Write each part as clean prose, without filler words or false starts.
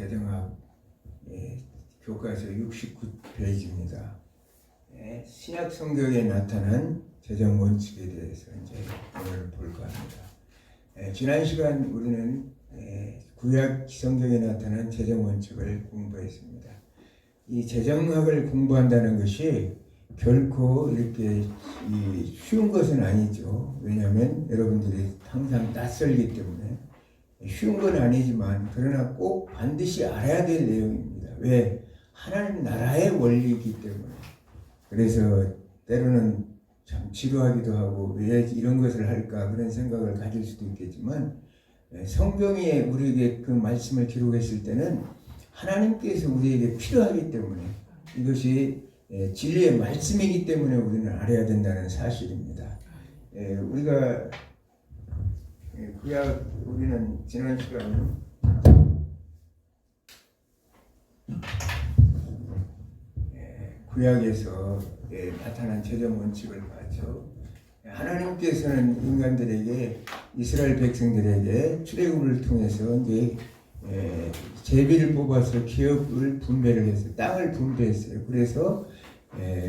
재정학 교과서 69페이지입니다. 신약 성경에 나타난 재정 원칙에 대해서 이제 오늘 볼까 합니다. 지난 시간 우리는 구약 성경에 나타난 재정 원칙을 공부했습니다. 이 재정학을 공부한다는 것이 결코 이렇게 쉬운 것은 아니죠. 왜냐하면 여러분들이 항상 낯설기 때문에 쉬운 건 아니지만 그러나 꼭 반드시 알아야 될 내용입니다. 왜? 하나님 나라의 원리이기 때문에. 그래서 때로는 참 지루하기도 하고 왜 이런 것을 할까 그런 생각을 가질 수도 있겠지만 성경에 우리에게 그 말씀을 기록했을 때는 하나님께서 우리에게 필요하기 때문에 이것이 진리의 말씀이기 때문에 우리는 알아야 된다는 사실입니다. 우리가 우리는 지난 시간에 구약에서 나타난 재정 원칙을 봤죠. 하나님께서는 인간들에게 이스라엘 백성들에게 출애굽을 통해서 이제 제비를 뽑아서 기업을 분배를 했어요. 땅을 분배했어요. 그래서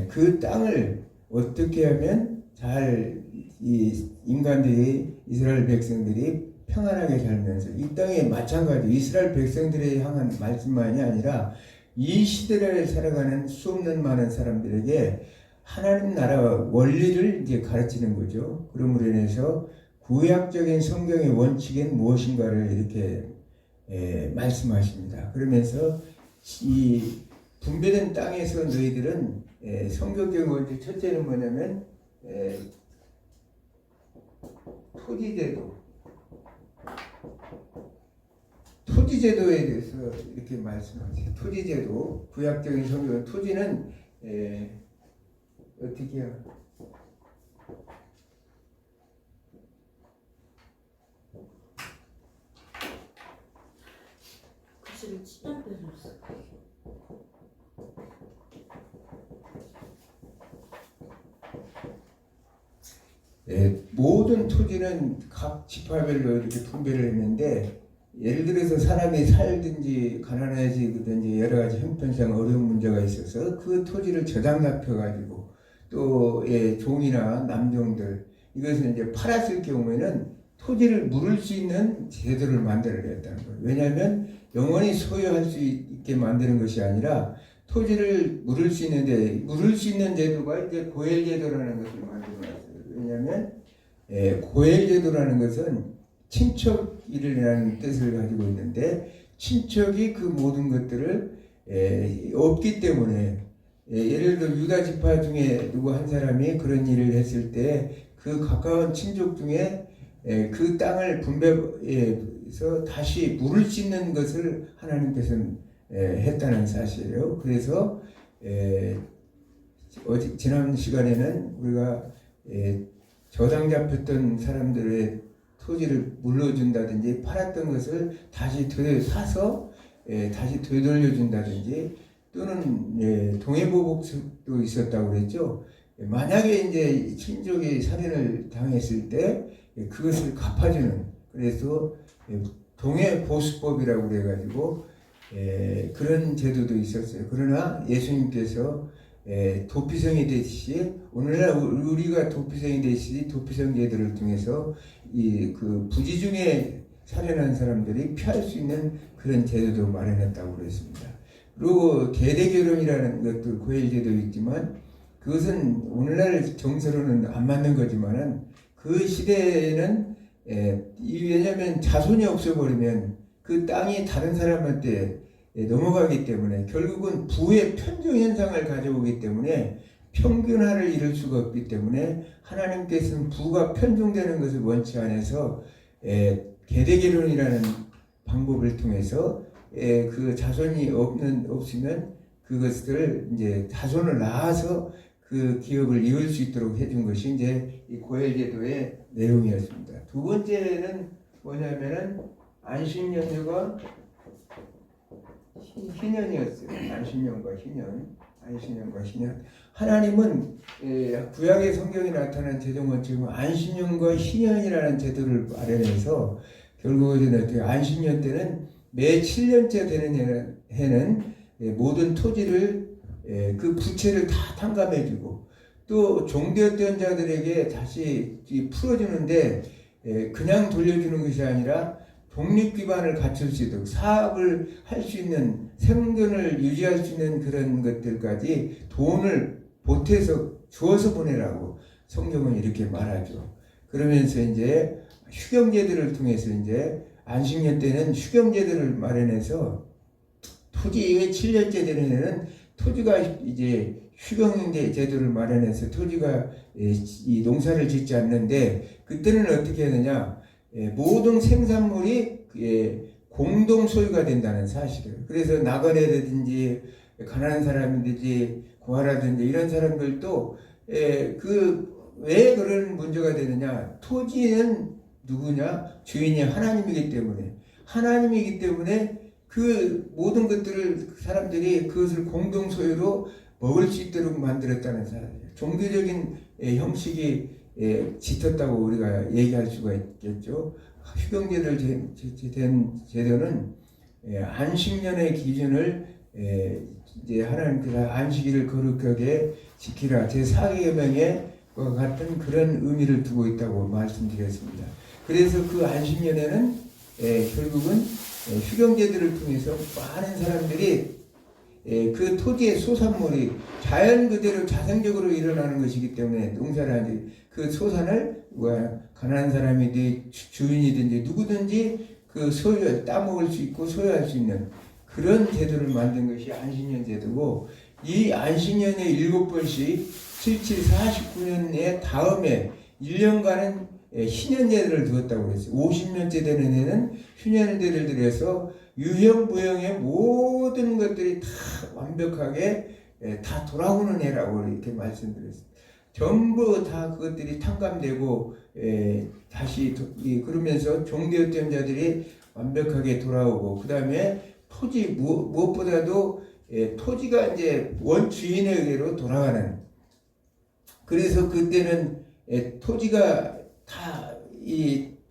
그 땅을 어떻게 하면 이 인간들이 이스라엘 백성들이 평안하게 살면서 이 땅에 마찬가지 이스라엘 백성들에 향한 말씀만이 아니라 이 시대를 살아가는 수없는 많은 사람들에게 하나님 나라 원리를 이제 가르치는 거죠. 그러므로 인해서 구약적인 성경의 원칙은 무엇인가를 이렇게 말씀하십니다. 그러면서 이 분배된 땅에서 너희들은 성경적 원칙 첫째는 뭐냐면 토지제도에 대해서 이렇게 말씀하세요. 토지제도, 구약적인 성경 토지는 어떻게 해요? 글씨를 찢어 빼줬어. 모든 토지는 각 지파별로 이렇게 분배를 했는데 예를 들어서 사람이 살든지 가난해지든지 여러 가지 형편상 어려운 문제가 있어서 그 토지를 저장납해가지고 또 종이나 남종들 이것을 이제 팔았을 경우에는 토지를 물을 수 있는 제도를 만들어냈다는 거예요. 왜냐하면 영원히 소유할 수 있게 만드는 것이 아니라 토지를 물을 수 있는 제도가 이제 고엘제도라는 것을 만들어놨어요. 왜냐하면 고엘제도라는 것은 친척이라는 뜻을 가지고 있는데 친척이 그 모든 것들을 없기 때문에 예를 들어 유다 지파 중에 누구 한 사람이 그런 일을 했을 때 그 가까운 친족 중에 그 땅을 분배해서 다시 물을 수 있는 것을 하나님께서는 했다는 사실이에요. 그래서 지난 시간에는 우리가 저당 잡혔던 사람들의 토지를 물려준다든지 팔았던 것을 다시 사서 다시 되돌려준다든지 또는 동해보복도 있었다고 그랬죠. 만약에 이제 친족이 살인을 당했을 때 그것을 갚아주는 그래서 동해보수법이라고 그래가지고 그런 제도도 있었어요. 그러나 예수님께서 도피성이 되듯이 오늘날 우리가 도피성이 되듯이 도피성 제도를 통해서 그 부지 중에 살해난 사람들이 피할 수 있는 그런 제도도 마련했다고 그랬습니다. 그리고 계대결혼이라는 것도 고엘제도 있지만 그것은 오늘날 정서로는 안 맞는 거지만은 그 시대에는 왜냐하면 자손이 없어버리면 그 땅이 다른 사람한테 넘어가기 때문에 결국은 부의 편중 현상을 가져오기 때문에 평균화를 이룰 수가 없기 때문에 하나님께서는 부가 편중되는 것을 원치 않아서 계대결혼이라는 방법을 통해서 그 자손이 없으면 그것을 이제 자손을 낳아서 그 기업을 이을 수 있도록 해준 것이 이제 이 고엘제도의 내용이었습니다. 두 번째는 뭐냐면은 안식년과 희년이었어요. 안식년과 희년. 하나님은 구약의 성경에 나타난 재정 원칙은 안식년과 희년이라는 제도를 마련해서 결국에는 안식년 때는 매 7년째 되는 해는 모든 토지를 그 부채를 다 탕감해주고 또 종되었던 자들에게 다시 풀어주는데 그냥 돌려주는 것이 아니라 독립 기반을 갖출 수 있도록 사업을 할 수 있는 생존을 유지할 수 있는 그런 것들까지 돈을 보태서 주어서 보내라고 성경은 이렇게 말하죠. 그러면서 이제 휴경제들을 통해서 이제 안식년 때는 휴경제들을 마련해서 토지의 7년째 되는 해는 토지가 이제 휴경제 제도를 마련해서 토지가 이 농사를 짓지 않는데 그때는 어떻게 하느냐 모든 생산물이 공동 소유가 된다는 사실을. 그래서 나그네라든지 가난한 사람이든지 고아라든지 이런 사람들도 왜 그런 문제가 되느냐 토지는 누구냐 주인이 하나님이기 때문에 그 모든 것들을 사람들이 그것을 공동 소유로 먹을 수 있도록 만들었다는 사실이에요. 종교적인 형식이 짙었다고 우리가 얘기할 수가 있겠죠. 휴경제를 된 제도는 안식년의 기준을 이제 하나님께서 안식일을 거룩하게 지키라 제4계명에 같은 그런 의미를 두고 있다고 말씀드렸습니다. 그래서 그 안식년에는 결국은 휴경제들을 통해서 많은 사람들이 그 토지의 소산물이 자연 그대로 자생적으로 일어나는 것이기 때문에 농사를 하지 그 소산을 가난한 사람이든지 주인이든지 누구든지 그 따먹을 수 있고 소유할 수 있는 그런 제도를 만든 것이 안식년 제도고 이 안식년에 7번씩 77, 49년의 다음에 1년간은 희년제를 두었다고 그랬어요. 50년째 되는 해는 휴년제를 들여서 유형무형의 모든 것들이 다 완벽하게 다 돌아오는 해라고 이렇게 말씀드렸어요. 전부 다 그것들이 탕감되고 다시 그러면서 종되었던 자들이 완벽하게 돌아오고 그 다음에 토지 무엇보다도 토지가 이제 원주인에 의해로 돌아가는 그래서 그때는 토지가 다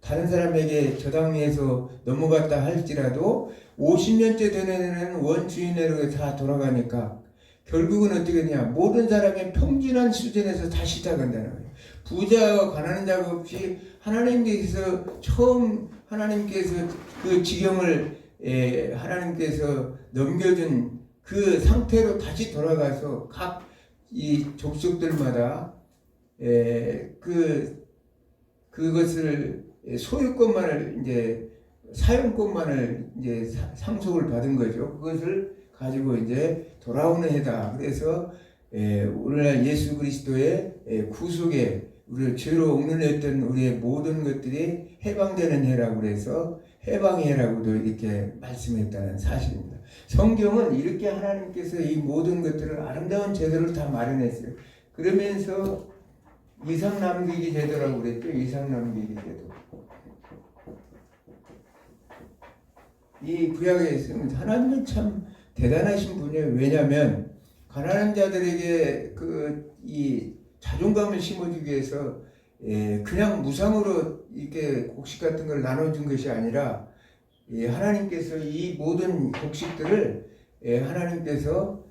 다른 사람에게 저당해서 넘어갔다 할지라도 50년째 되는 애는 원주인으로 다 돌아가니까 결국은 어떻게 되냐 모든 사람의 평준한 수준에서 다시 시작한다는 거예요. 부자와 가난한 자가 없이 하나님께서 처음 하나님께서 그 지경을 하나님께서 넘겨준 그 상태로 다시 돌아가서 각 이 족속들마다 그것을 소유권만을 이제 사용권만을 이제 상속을 받은 거죠. 그것을 가지고 이제 돌아오는 해다. 그래서 오늘날 예수 그리스도의 구속에 우리를 죄로 옥론했던 우리의 모든 것들이 해방되는 해라고 그래서 해방의 해라고도 이렇게 말씀했다는 사실입니다. 성경은 이렇게 하나님께서 이 모든 것들을 아름다운 제도를 다 마련했어요. 그러면서 이삭 남기기 제도라고 그랬죠. 이삭 남기기 제도. 이 구약에 있으면 하나님은 참 대단하신 분이에요. 왜냐하면 가난한 자들에게 이 자존감을 심어주기 위해서 그냥 무상으로 이렇게 곡식 같은 걸 나눠준 것이 아니라 하나님께서 이 모든 곡식들을 하나님께서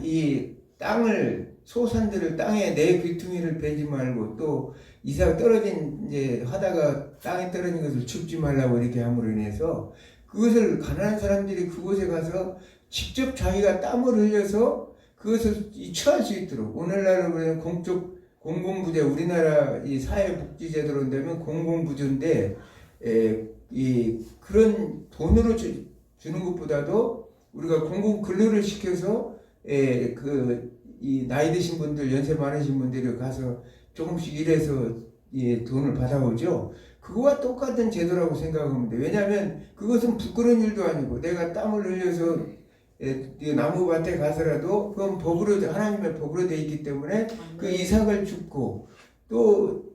이 땅을 소산들을 땅에 내 귀퉁이를 베지 말고 또 이삭 떨어진 이제 하다가 땅에 떨어진 것을 줍지 말라고 이렇게 함으로 인해서 그것을 가난한 사람들이 그곳에 가서 직접 자기가 땀을 흘려서 그것을 취할 수 있도록 오늘날은 공공부자 우리나라 이 사회복지제도로 되면 공공부조인데 그런 돈으로 주는 것보다도 우리가 공공 근로를 시켜서 이 나이 드신 분들 연세 많으신 분들이 가서 조금씩 일해서 돈을 받아오죠. 그거와 똑같은 제도라고 생각합니다. 왜냐하면 그것은 부끄러운 일도 아니고 내가 땀을 흘려서 나무밭에 가서라도 그건 하나님의 법으로 되어 있기 때문에 그 이삭을 줍고 또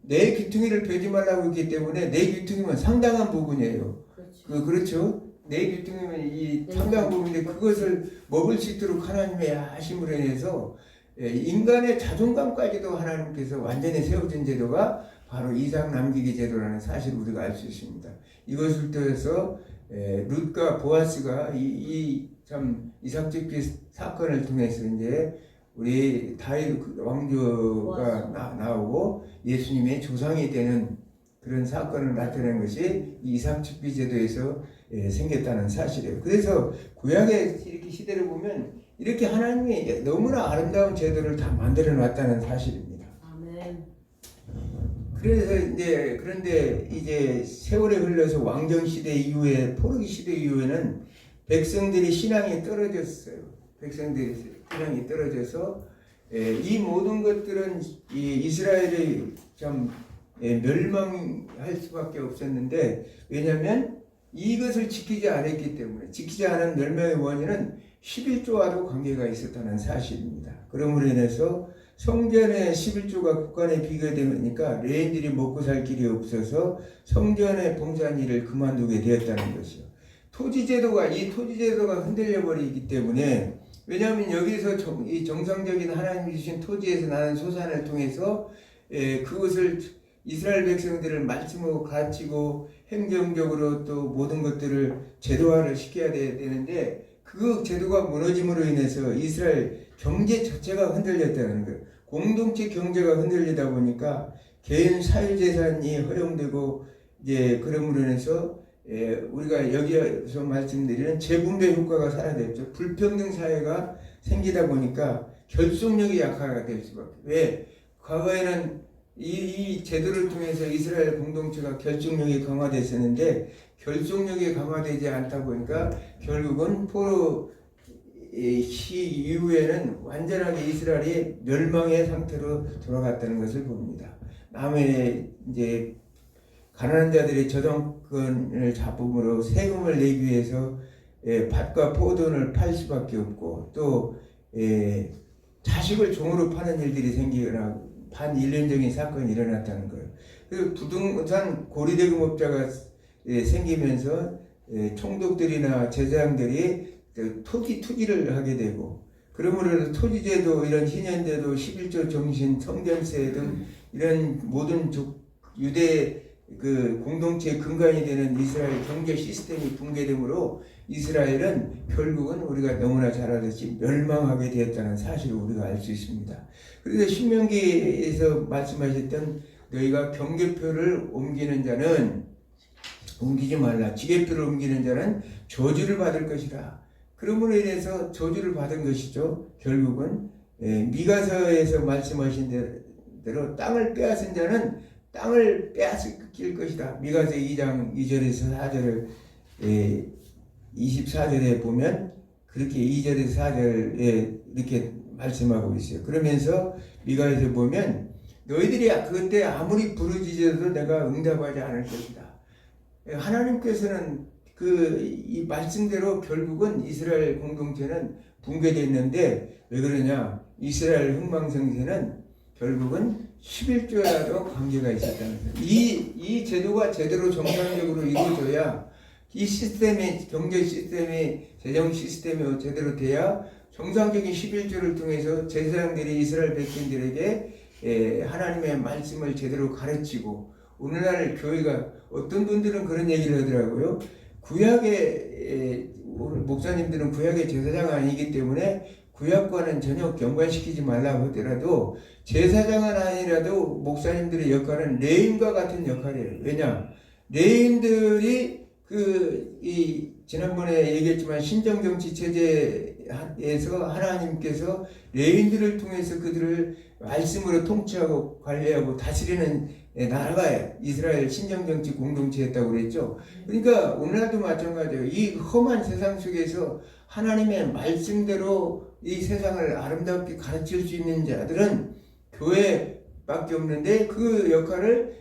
내 귀퉁이를 베지 말라고 했기 때문에 내 귀퉁이면 상당한 부분이에요. 그렇죠. 내 귀퉁이면 이 상당한 부분인데 그것을 먹을 수 있도록 하나님의 하심으로 인해서 인간의 자존감까지도 하나님께서 완전히 세워준 제도가 바로 이삭 남기기 제도라는 사실을 우리가 알 수 있습니다. 이것을 통해서 룻과 보아스가 이 참 이삭집기 사건을 통해서 이제 우리 다윗 왕조가 나오고 예수님의 조상이 되는 그런 사건을 나타낸 것이 이 이삭집기 제도에서 생겼다는 사실이에요. 그래서 구약의 이렇게 시대를 보면 이렇게 하나님이 너무나 아름다운 제도를 다 만들어 놨다는 사실입니다. 아멘. 그래서 이제 그런데 이제 세월이 흘러서 왕정 시대 이후에 포로기 시대 이후에는 백성들이 신앙이 떨어졌어요. 백성들이 신앙이 떨어져서 이 모든 것들은 이 이스라엘이 참 멸망할 수밖에 없었는데 왜냐하면 이것을 지키지 않았기 때문에 지키지 않은 멸망의 원인은 11조와도 관계가 있었다는 사실입니다. 그러므로 인해서 성전의 11조가 국간에 비교되니까 레인들이 먹고 살 길이 없어서 성전의 봉사한 일을 그만두게 되었다는 것이요. 이 토지제도가 흔들려 버리기 때문에 왜냐하면 여기서 이 정상적인 하나님이 주신 토지에서 나는 소산을 통해서 그것을 이스라엘 백성들을 말씀으로 가르치고 행정적으로 또 모든 것들을 제도화를 시켜야 되는데 그 제도가 무너짐으로 인해서 이스라엘 경제 자체가 흔들렸다는 거예요. 공동체 경제가 흔들리다 보니까 개인 사유재산이 허용되고 이제 그럼으로 인해서 우리가 여기서 말씀드리는 재분배 효과가 사라졌죠. 불평등 사회가 생기다 보니까 결속력이 약화가 될 수밖에. 왜? 과거에는 이 제도를 통해서 이스라엘 공동체가 결속력이 강화됐었는데 결속력이 강화되지 않다 보니까 결국은 포로 시 이후에는 완전하게 이스라엘이 멸망의 상태로 돌아갔다는 것을 봅니다. 남의 이제 가난한 자들이 저당권을 잡음으로 세금을 내기 위해서 밭과 포도를 팔 수밖에 없고 또 자식을 종으로 파는 일들이 생기거나 반일련적인 사건이 일어났다는 거예요. 그리고 부동산 고리대금업자가 생기면서 총독들이나 제사장들이 투기를 하게 되고 그러므로 토지제도 이런 희년제도 11조 정신 성전세 등 이런 모든 유대 그 공동체의 근간이 되는 이스라엘 경제 시스템이 붕괴되므로 이스라엘은 결국은 우리가 너무나 잘 알듯이 멸망하게 되었다는 사실을 우리가 알 수 있습니다. 그래서 신명기에서 말씀하셨던 너희가 경계표를 옮기는 자는 옮기지 말라. 지게표를 옮기는 자는 저주를 받을 것이다. 그러므로 인해서 저주를 받은 것이죠. 결국은 미가서에서 말씀하신 대로 땅을 빼앗은 자는 땅을 빼앗길 것이다. 미가서 2장 2절에서 4절을 24절에 보면 그렇게 2절에서 4절에 이렇게 말씀하고 있어요. 그러면서 미가에서 보면 너희들이 그때 아무리 부르짖어도 내가 응답하지 않을 것이다. 하나님께서는 이 말씀대로 결국은 이스라엘 공동체는 붕괴됐는데 왜 그러냐? 이스라엘 흥망성쇠는 결국은 11조라도 관계가 있었다는 거예요. 이 제도가 제대로 정상적으로 이루어져야 이 시스템이 경제 시스템이 재정 시스템이 제대로 돼야 정상적인 11조를 통해서 제사장들이 이스라엘 백성들에게 하나님의 말씀을 제대로 가르치고 오늘날 교회가 어떤 분들은 그런 얘기를 하더라고요. 구약의 오늘 목사님들은 구약의 제사장 아니기 때문에 구약과는 전혀 연관시키지 말라고 하더라도 제사장은 아니라도 목사님들의 역할은 레인과 같은 역할이에요. 왜냐? 레인들이 지난번에 얘기했지만 신정정치 체제에서 하나님께서 레인들을 통해서 그들을 말씀으로 통치하고 관리하고 다스리는 나라가 이스라엘 신정정치 공동체였다고 그랬죠. 그러니까 오늘날도 마찬가지예요. 이 험한 세상 속에서 하나님의 말씀대로 이 세상을 아름답게 가르칠 수 있는 자들은 교회밖에 없는데 그 역할을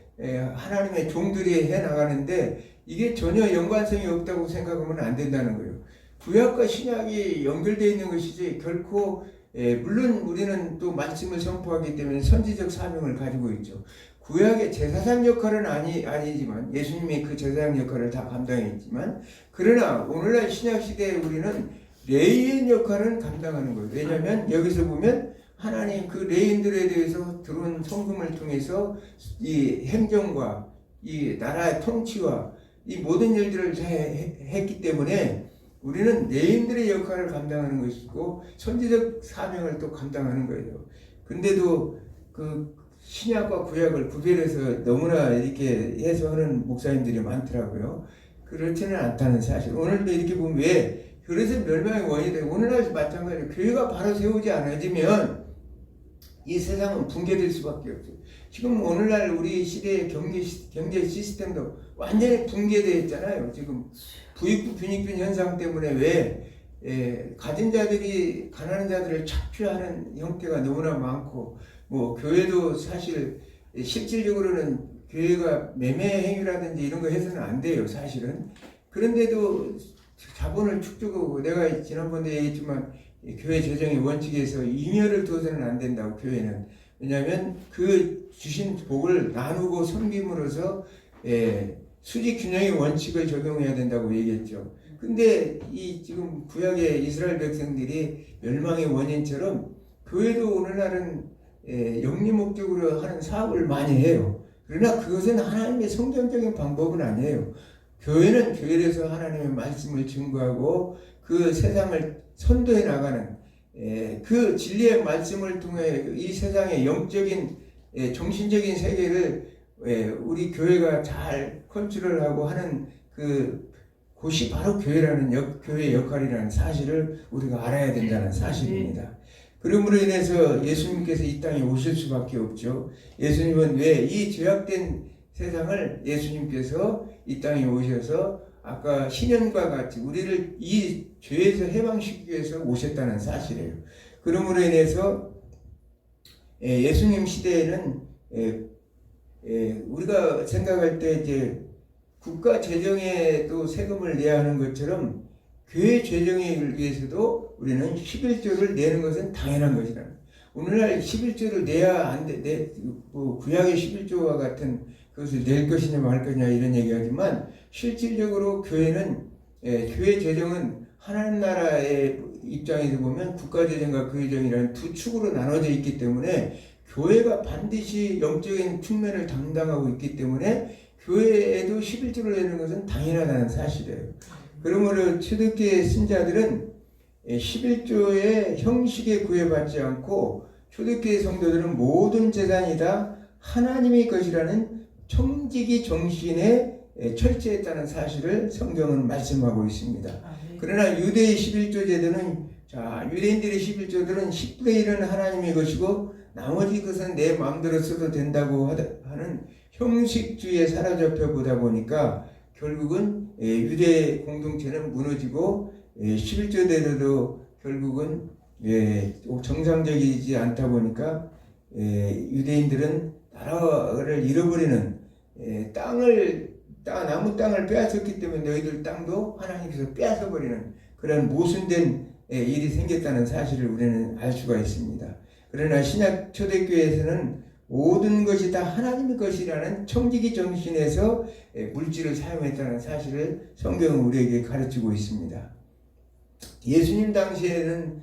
하나님의 종들이 해나가는데 이게 전혀 연관성이 없다고 생각하면 안 된다는 거예요. 구약과 신약이 연결되어 있는 것이지 결코 물론 우리는 또 말씀을 선포하기 때문에 선지적 사명을 가지고 있죠. 구약의 제사장 역할은 아니지만 예수님이 그 제사장 역할을 다 감당했지만 그러나 오늘날 신약 시대에 우리는 레인 역할은 감당하는 거예요. 왜냐하면 여기서 보면 하나님 그 레인들에 대해서 들어온 성금을 통해서 이 행정과 이 나라의 통치와 이 모든 일들을 했기 때문에 우리는 내인들의 역할을 감당하는 것이고 선지적 사명을 또 감당하는 거예요. 근데도 그 신약과 구약을 구별해서 너무나 이렇게 해석하는 목사님들이 많더라고요. 그렇지는 않다는 사실. 오늘도 이렇게 보면 왜 그래서 멸망의 원인이 되고 오늘날 마찬가지로 교회가 바로 세우지 않아지면 이 세상은 붕괴될 수밖에 없어요. 지금 오늘날 우리 시대의 경제 시스템도 완전히 붕괴되어 있잖아요. 지금 부익부 빈익빈 현상 때문에 왜 가진 자들이 가난한 자들을 착취하는 형태가 너무나 많고 뭐 교회도 사실 실질적으로는 교회가 매매 행위라든지 이런 거 해서는 안 돼요. 사실은. 그런데도 자본을 축적하고 내가 지난번에 얘기했지만 교회 재정의 원칙에서 잉여를 둬서는 안 된다고 교회는. 왜냐하면 그 주신 복을 나누고 섬김으로써 수직 균형의 원칙을 적용해야 된다고 얘기했죠. 근데 이 지금 구약의 이스라엘 백성들이 멸망의 원인처럼 교회도 오늘날은 영리 목적으로 하는 사업을 많이 해요. 그러나 그것은 하나님의 성경적인 방법은 아니에요. 교회는 교회에서 하나님의 말씀을 증거하고 그 세상을 선도해 나가는 그 진리의 말씀을 통해 이 세상의 영적인 정신적인 세계를 우리 교회가 잘 컨트롤하고 하는 그 곳이 바로 교회라는 교회의 역할이라는 사실을 우리가 알아야 된다는 사실입니다. 그러므로 인해서 예수님께서 이 땅에 오실 수밖에 없죠. 예수님은 왜 이 죄악된 세상을 예수님께서 이 땅에 오셔서 아까 신현과 같이 우리를 이 죄에서 해방시키기 위해서 오셨다는 사실이에요. 그러므로 인해서 예수님 시대에는 우리가 생각할 때 이제 국가 재정에도 세금을 내야 하는 것처럼 교회 재정을 위해서도 우리는 11조를 내는 것은 당연한 것이다. 오늘날 11조를 내야 안 돼, 구약의 11조와 같은 그것을 낼 것이냐 말 것이냐 이런 얘기하지만 실질적으로 교회는 교회 재정은 하나님 나라의 입장에서 보면 국가 재정과 교회 재정이라는 두 축으로 나눠져 있기 때문에 교회가 반드시 영적인 측면을 담당하고 있기 때문에 교회에도 11조를 내는 것은 당연하다는 사실이에요. 그러므로 초대교회 신자들은 11조의 형식에 구애받지 않고 초대교회 성도들은 모든 재산이 다 하나님의 것이라는 청지기 정신에 철저했다는 사실을 성경은 말씀하고 있습니다. 그러나 유대의 11조 제도는 유대인들의 11조들은 10분의 1은 하나님의 것이고 나머지 것은 내 마음대로 써도 된다고 하는 형식주의에 사로잡혀 보다 보니까 결국은 유대 공동체는 무너지고 11조대로도 결국은 정상적이지 않다 보니까 유대인들은 나라를 잃어버리는 나무 땅을 빼앗았기 때문에 너희들 땅도 하나님께서 빼앗아버리는 그런 모순된 일이 생겼다는 사실을 우리는 알 수가 있습니다. 그러나 신약 초대교회에서는 모든 것이 다 하나님의 것이라는 청지기 정신에서 물질을 사용했다는 사실을 성경은 우리에게 가르치고 있습니다. 예수님 당시에는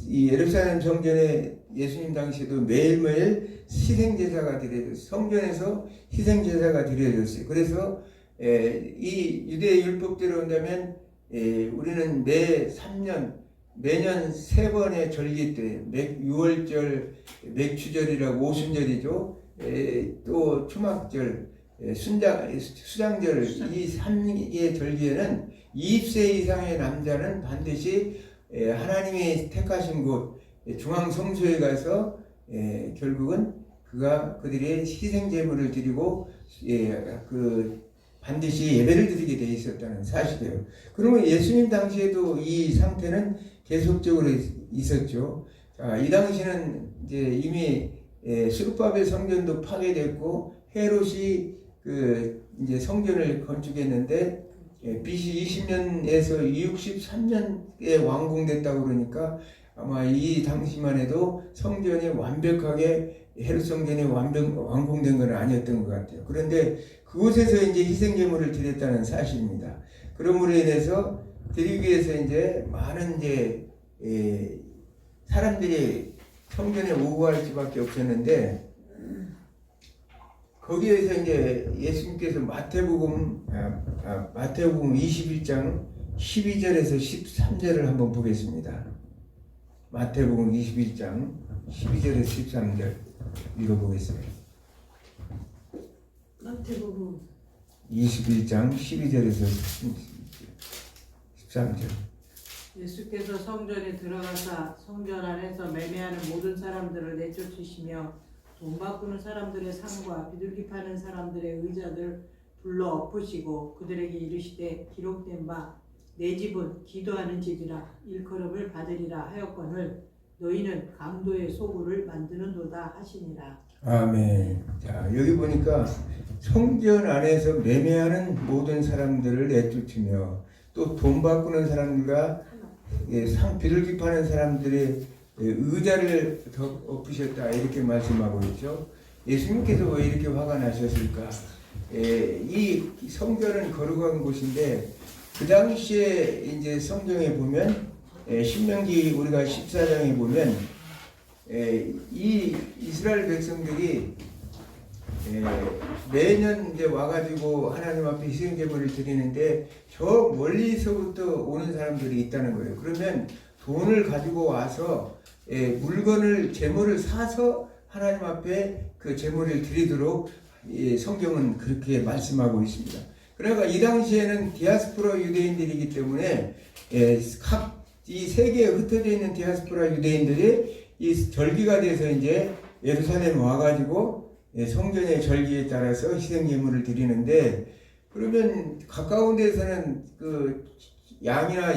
이 예루살렘 성전에 예수님 당시에도 매일매일 희생제사가 드려졌어요. 성전에서 희생제사가 드려졌어요. 그래서 이 유대 율법대로 한다면 우리는 매년 3번의 절기 때 6월절, 맥추절이라고 오순절이죠. 또 초막절, 수장절 이 3개의 절기에는 20세 이상의 남자는 반드시 하나님이 택하신 곳 중앙성소에 가서 결국은 그들의 희생제물을 드리고 반드시 예배를 드리게 돼 있었다는 사실이에요. 그러면 예수님 당시에도 이 상태는 계속적으로 있었죠. 이 당시는 이제 이미 수르바벨 성전도 파괴됐고 헤롯이 이제 성전을 건축했는데 BC 20년에서 63년에 완공됐다고 그러니까 아마 이 당시만 해도 성전이 완벽하게 헤롯 성전이 완공된 건 아니었던 것 같아요. 그런데 그곳에서 이제 희생제물을 드렸다는 사실입니다. 그러므로 인해서 드리기 위해서 이제 많은 사람들이 성전에 오고할 수밖에 없었는데 거기에서 이제 예수님께서 마태복음 21장 12절에서 13절을 한번 보겠습니다. 마태복음 21장 12절에서 13절 읽어보겠습니다. 마태복음 21장 12절에서 13절. 예수께서 성전에 들어가사 성전 안에서 매매하는 모든 사람들을 내쫓으시며 돈 바꾸는 사람들의 상과 비둘기 파는 사람들의 의자들 불러 엎으시고 그들에게 이르시되 기록된 바 내 집은 기도하는 집이라 일컬음을 받으리라 하였거늘 너희는 강도의 소굴을 만드는도다 하시니라. 아멘. 자, 여기 보니까 성전 안에서 매매하는 모든 사람들을 내쫓으며 또 돈 바꾸는 사람들과 비둘기 파는 사람들의 의자를 엎으셨다 이렇게 말씀하고 있죠. 예수님께서 왜 이렇게 화가 나셨을까? 이 성전은 거룩한 곳인데 그 당시에 이제 성경에 보면 신명기 우리가 14장에 보면 이 이스라엘 백성들이 매년 이제 와가지고 하나님 앞에 희생 제물을 드리는데 저 멀리서부터 오는 사람들이 있다는 거예요. 그러면 돈을 가지고 와서 물건을 제물을 사서 하나님 앞에 그 제물을 드리도록 성경은 그렇게 말씀하고 있습니다. 그러니까 이 당시에는 디아스포라 유대인들이기 때문에 각 이 세계에 흩어져 있는 디아스포라 유대인들이 이 절기가 돼서 이제 예루살렘 와가지고 성전의 절기에 따라서 희생 예물을 드리는데 그러면 가까운 데서는 그 양이나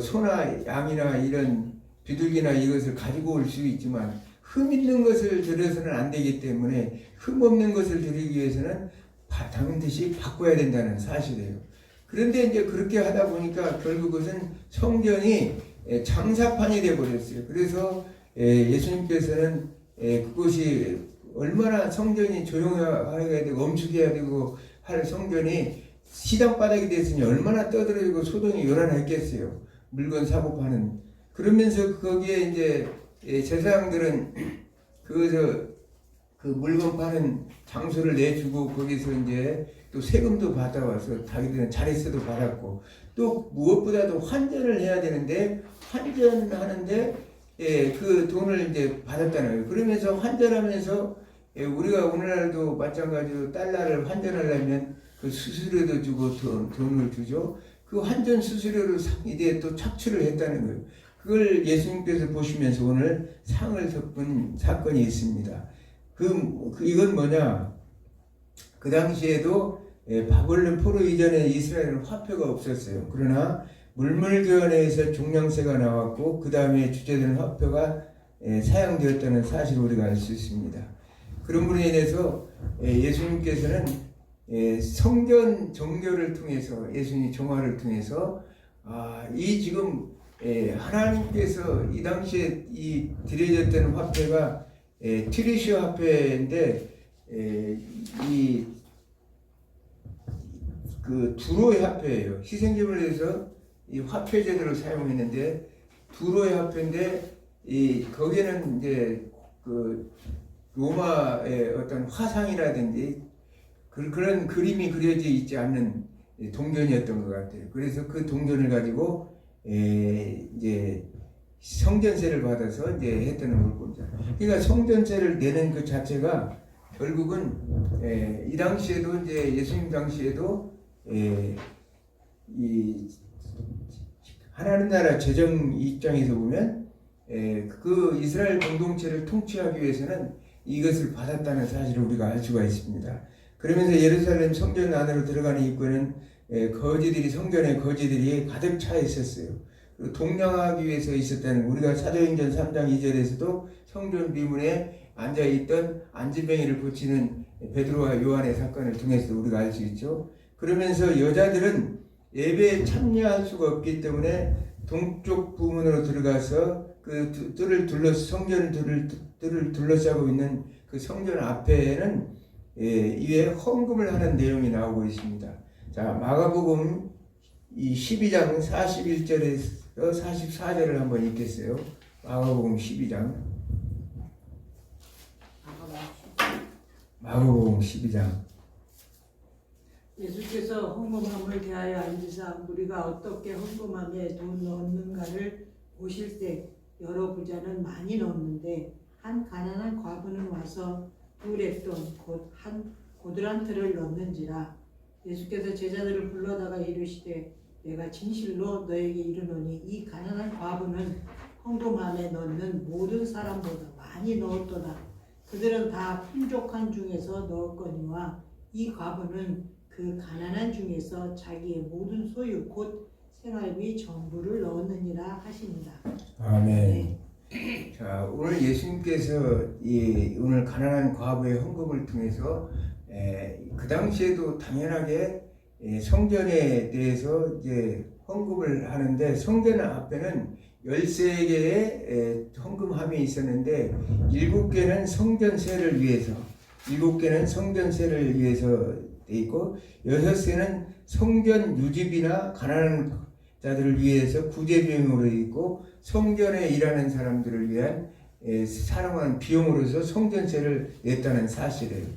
소나 양이나 이런 비둘기나 이것을 가지고 올 수 있지만 흠 있는 것을 드려서는 안 되기 때문에 흠 없는 것을 드리기 위해서는 반드시 바꿔야 된다는 사실이에요. 그런데 이제 그렇게 하다 보니까 결국 그것은 성전이 장사판이 되어 버렸어요. 그래서 예수님께서는 그것이 얼마나 성전이 조용해야 되고 엄숙해야 되고 할 성전이 시장 바닥이 됐으니 얼마나 떠들어지고 소동이 요란했겠어요. 물건 사고 파는. 그러면서 거기에 이제 제사장들은 그 물건 파는 장소를 내주고 거기서 이제 또 세금도 받아와서 자기들은 자릿세도 받았고 또 무엇보다도 환전을 해야 되는데 환전하는데 그 돈을 이제 받았다는 거예요. 그러면서 환전하면서 우리가 오늘날도 마찬가지로 달러를 환전하려면 그 수수료도 주고 돈을 주죠. 그 환전 수수료를 이제 또 착취를 했다는 거예요. 그걸 예수님께서 보시면서 오늘 상을 섞은 사건이 있습니다. 이건 뭐냐? 그 당시에도 바벨론 포로 이전에 이스라엘은 화폐가 없었어요. 그러나 물물교환에서 종량세가 나왔고 그 다음에 주재되는 화폐가 사용되었다는 사실을 우리가 알 수 있습니다. 그런 분에 인해서 예수님께서는 성전 정결을 통해서 예수님 종화를 통해서 이 지금 하나님께서 이 당시에 이 드려졌던 화폐가 트리슈 화폐인데 그 두로의 화폐예요. 희생제물을 해서 이 화폐 제도를 사용했는데 두로의 화폐인데 거기에는 이제 그 로마의 어떤 화상이라든지 그런 그림이 그려져 있지 않는 동전이었던 것 같아요. 그래서 그 동전을 가지고 이제 성전세를 받아서 이제 했다는 걸 봅니다. 그러니까 성전세를 내는 그 자체가 결국은 이 당시에도 이제 예수님 당시에도 이 하나님 나라 재정 입장에서 보면 그 이스라엘 공동체를 통치하기 위해서는 이것을 받았다는 사실을 우리가 알 수가 있습니다. 그러면서 예루살렘 성전 안으로 들어가는 입구에는 성전의 거지들이 가득 차 있었어요. 그리고 동냥하기 위해서 있었다는 우리가 사도행전 3장 2절에서도 성전 비문에 앉아있던 안진뱅이를 고치는 베드로와 요한의 사건을 통해서 우리가 알 수 있죠. 그러면서 여자들은 예배에 참여할 수가 없기 때문에 동쪽 부문으로 들어가서 그 성전 뜰을 둘러싸고 있는 그 성전 앞에는 이에 헌금을 하는 내용이 나오고 있습니다. 자, 마가복음 이 12장 41절에서 44절을 한번 읽겠어요. 마가복음 12장 마가복음 12장. 예수께서 헌금함을 대하여 앉으사 우리가 어떻게 헌금함에 돈 넣는가를 보실 때 여러 부자는 많이 넣었는데 한 가난한 과부는 와서 두 렙돈 곧 한 고드란트를 넣는지라. 예수께서 제자들을 불러다가 이르시되 내가 진실로 너에게 이르노니 이 가난한 과부는 헌금함에 넣는 모든 사람보다 많이 넣었도다. 그들은 다 풍족한 중에서 넣었거니와 이 과부는 그 가난한 중에서 자기의 모든 소유 곧 생활비 전부를 넣었느니라 하십니다. 아멘. 자, 오늘 예수님께서 오늘 가난한 과부의 헌금을 통해서 그 당시에도 당연하게 성전에 대해서 이제 헌금을 하는데 성전 앞에는 13개의 헌금함이 있었는데 7개는 성전세를 위해서 7개는 성전세를 위해서 돼 있고 6개는 성전 유지비나 가난한 자들을 위해서 구제비용으로 있고 성전에 일하는 사람들을 위한 사용하는 비용으로서 성전세를 냈다는 사실이에요.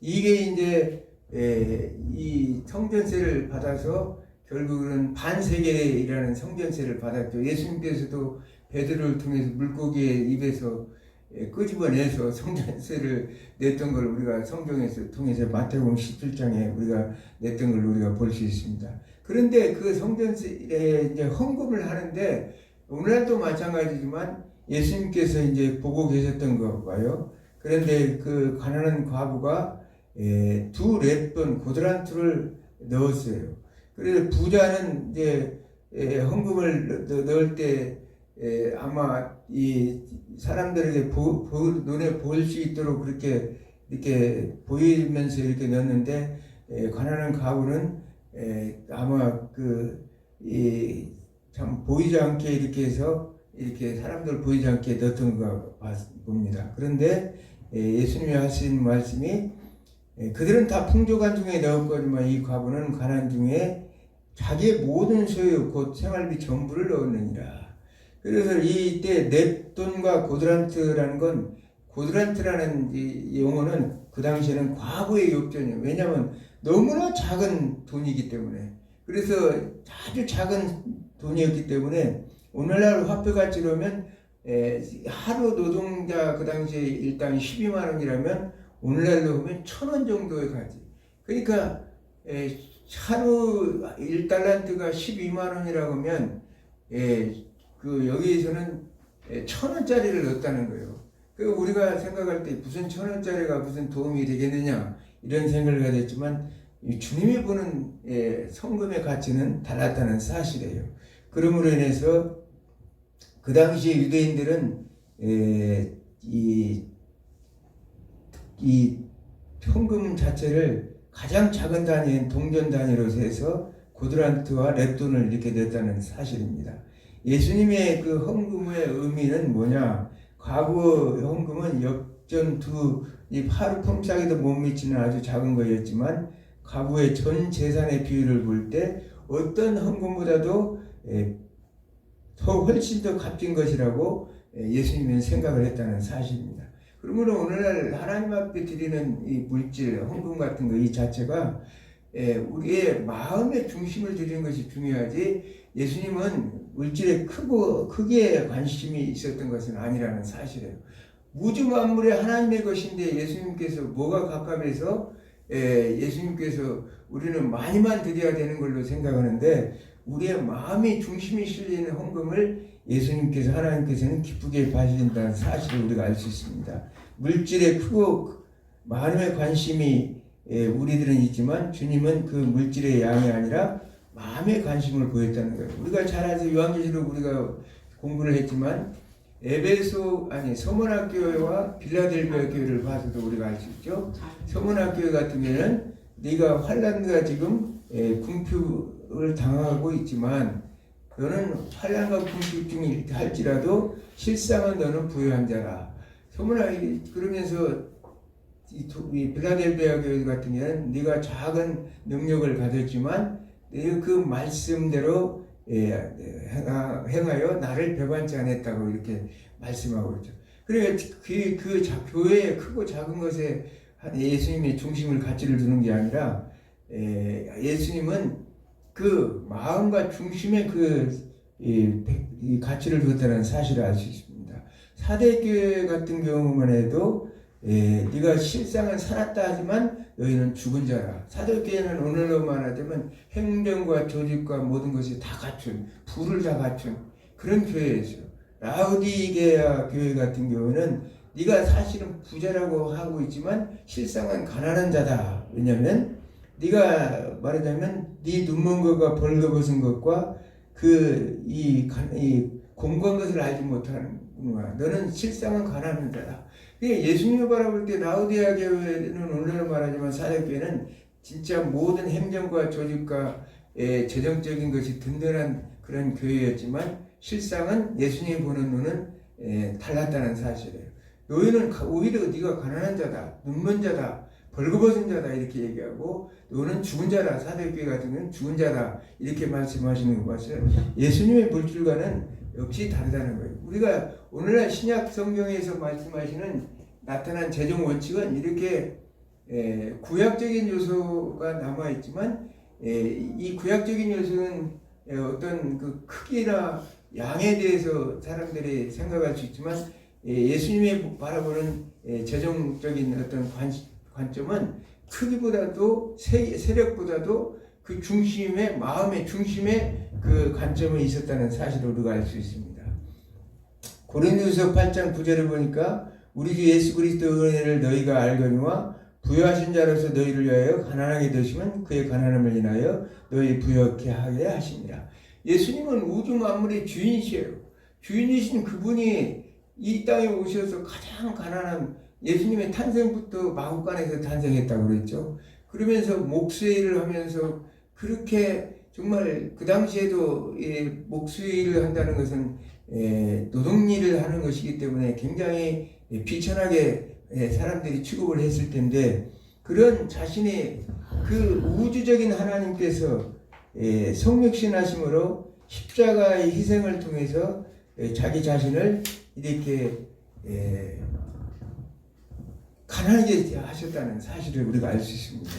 이게 이제 이 성전세를 받아서 결국은 반세계라는 성전세를 받았죠. 예수님께서도 베드로를 통해서 물고기의 입에서 끄집어내서 성전세를 냈던 걸 우리가 성경에서 통해서 마태복음 17장에 우리가 냈던 걸 우리가 볼 수 있습니다. 그런데 그 성전세에 이제 헌금을 하는데 오늘날도 마찬가지지만 예수님께서 이제 보고 계셨던 거 봐요. 그런데 그 가난한 과부가 두 렙돈 고드란트를 넣었어요. 그래서 부자는 이제 헌금을 넣을 때 아마 이 사람들에게 눈에 보일 수 있도록 그렇게 이렇게 보이면서 이렇게 넣었는데 가난한 가구는 아마 참 보이지 않게 이렇게 해서 이렇게 사람들 보이지 않게 넣었던 것 봅니다. 그런데 예수님이 하신 말씀이 그들은 다 풍족한 중에 넣었거니와 이 과부는 가난 중에 자기의 모든 소유 곧 생활비 전부를 넣었느니라. 그래서 이때 넵돈과 고드란트라는 건 고드란트라는 이 용어는 그 당시에는 과부의 욕전이에요. 왜냐하면 너무나 작은 돈이기 때문에. 그래서 아주 작은 돈이었기 때문에 오늘날 화폐 가치로 하면 하루 노동자 그 당시에 일당 12만 원이라면 오늘날로 보면 1,000원 정도의 가치. 그러니까 하루 1달란트가 12만 원이라고 하면 그 여기에서는 1,000원짜리를 넣었다는 거예요. 그 우리가 생각할 때 무슨 1,000원짜리가 무슨 도움이 되겠느냐 이런 생각을 가졌지만 주님이 보는 성금의 가치는 달랐다는 사실이에요. 그러므로 인해서 그 당시 유대인들은 이 현금 자체를 가장 작은 단위인 동전 단위로 해서 고드란트와 렙돈을 이렇게 냈다는 사실입니다. 예수님의 그 헌금의 의미는 뭐냐? 과거 헌금은 역전 이 하루 품삯에도 못 미치는 아주 작은 거였지만 과거의 전 재산의 비율을 볼 때 어떤 헌금보다도 훨씬 더 값진 것이라고 예수님은 생각을 했다는 사실입니다. 그러므로 오늘날 하나님 앞에 드리는 이 물질, 헌금 같은 거 이 자체가 우리의 마음의 중심을 드리는 것이 중요하지 예수님은 물질에 크게 관심이 있었던 것은 아니라는 사실이에요. 우주 만물이 하나님의 것인데 예수님께서 뭐가 갑갑해서 예수님께서 우리는 많이만 드려야 되는 걸로 생각하는데 우리의 마음이 중심이 실리는 헌금을 예수님께서 하나님께서는 기쁘게 받으신다는 사실을 우리가 알 수 있습니다. 물질에 크고 마음의 관심이 우리들은 있지만 주님은 그 물질의 양이 아니라 마음의 관심을 보였다는 거예요. 우리가 잘 아서 요한계시록 우리가 공부를 했지만 서문학교와 빌라델비아 교회를 봐서도 우리가 알 수 있죠. 서문학교 같은 경우는 네가 환난과 지금 궁핍을 당하고 있지만 너는 환난과 궁핍중이 할지라도 실상은 너는 부유한 자라. 그러면서 이 빌라델비아 교회 같은 경우는 네가 작은 능력을 가졌지만 그 말씀대로 행하여 나를 배반치 않았다고 이렇게 말씀하고 있죠. 그러니까 그 교회의 크고 작은 것에 예수님의 중심을 가치를 두는 게 아니라 예수님은 그 마음과 중심의 이 가치를 두었다는 사실을 알 수 있습니다. 사대교회 같은 경우만 해도 네가 실상은 살았다 하지만 너희는 죽은 자라. 사도교회는 오늘로 말하자면 행정과 조직과 모든 것이 다 갖춘, 불을 다 갖춘 그런 교회였어요. 라우디게아 교회 같은 경우는 네가 사실은 부자라고 하고 있지만 실상은 가난한 자다. 왜냐하면 네가 말하자면 네 눈먼 것과 벌거벗은 것과 이 공부한 것을 알지 못하는 거야. 너는 실상은 가난한 자다. 예수님을 바라볼 때 라우디게아 교회는 오늘로 말하지만 사대교회는 진짜 모든 행정과 조직과 재정적인 것이 든든한 그런 교회였지만 실상은 예수님이 보는 눈은 달랐다는 사실이에요. 너희는 오히려 네가 가난한 자다, 눈먼 자다, 벌거벗은 자다 이렇게 얘기하고 너는 죽은 자다. 사대교회 같은 경우는 죽은 자다 이렇게 말씀하시는 것 같아요. 예수님의 물질과는 역시 다르다는 거예요. 우리가 오늘날 신약 성경에서 말씀하시는 나타난 재정 원칙은 이렇게 구약적인 요소가 남아있지만 이 구약적인 요소는 어떤 그 크기나 양에 대해서 사람들이 생각할 수 있지만 예수님이 바라보는 재정적인 어떤 관점은 크기보다도 세력보다도 그 중심의 마음의 중심에 그 관점이 있었다는 사실을 우리가 알 수 있습니다. 고린도후서 8장 9절을 보니까 우리 주 예수 그리스도의 은혜를 너희가 알거니와 부여하신 자로서 너희를 위하여 가난하게 되시면 그의 가난함을 인하여 너희 부여케 하게 하십니다. 예수님은 우주 만물의 주인이세요. 주인이신 그분이 이 땅에 오셔서 가장 가난한 예수님의 탄생부터 마구간에서 탄생했다고 그랬죠. 그러면서 목수일을 하면서 그렇게 정말 그 당시에도 목수일을 한다는 것은 노동일을 하는 것이기 때문에 굉장히 비천하게 사람들이 취급을 했을 텐데 그런 자신의 그 우주적인 하나님께서 성육신하심으로 십자가의 희생을 통해서 자기 자신을 이렇게 가난하게 하셨다는 사실을 우리가 알 수 있습니다.